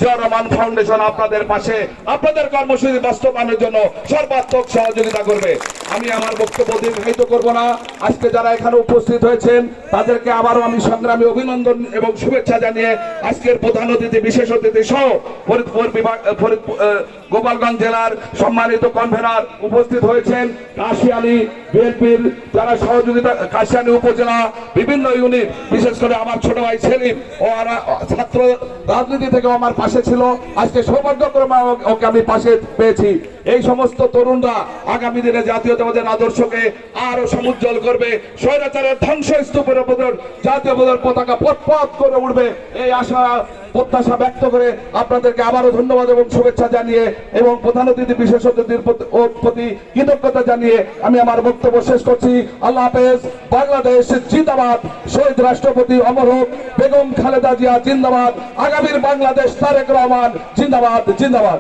Zia Rahman foundation আপনাদের পাশে, আপনাদের কর্মসূচি বাস্তবায়নের জন্য সর্বাত্মক সহযোগিতা করবে। আমি আমার বক্তব্য দীর্ঘায়িত করব না। আজকে যারা এখানে উপস্থিত হয়েছেন তাদেরকে আবারও আমি সংগ্রামী অভিনন্দন এবং শুভেচ্ছা জানিয়ে আজকের প্রধান অতিথি, বিশেষ অতিথি সহ গোপালগঞ্জ জেলার সম্মানিত কনভেনার উপস্থিত হয়েছেন, কাশিয়ানী বিএনপির যারা সহযোগিতা, কাশিয়ানী উপজেলা বিভিন্ন ইউনিট, বিশেষ করে আমার ছোট ভাই সেলিম ও ছাত্র রাজনীতি থেকে আমার পাশে ছিল, আজকে সৌভাগ্যক্রমে ওকে আমি পাশে পেয়েছি। এই সমস্ত তরুণরা আগামী দিনে জাতীয়তাবাদের আদর্শকে আরো সমুজ্জ্বল করবে, স্বৈরাচারের ধ্বংসস্তূপের উপর জাতীয়তাবাদের পতাকা পথ করে উঠবে, এই আশা প্রত্যাশা ব্যক্ত করে আপনাদেরকে আবারও ধন্যবাদ এবং শুভেচ্ছা জানিয়ে এবং প্রধান অতিথি, বিশেষ অতিথির প্রতি কৃতজ্ঞতা জানিয়ে আমি আমার বক্তব্য শেষ করছি। আল্লাহ হাফেজ। বাংলাদেশ জিন্দাবাদ। শহীদ রাষ্ট্রপতি অমর হোক। বেগম খালেদা জিয়া জিন্দাবাদ। আগামীর বাংলাদেশ তারেক রহমান জিন্দাবাদ। জিন্দাবাদ।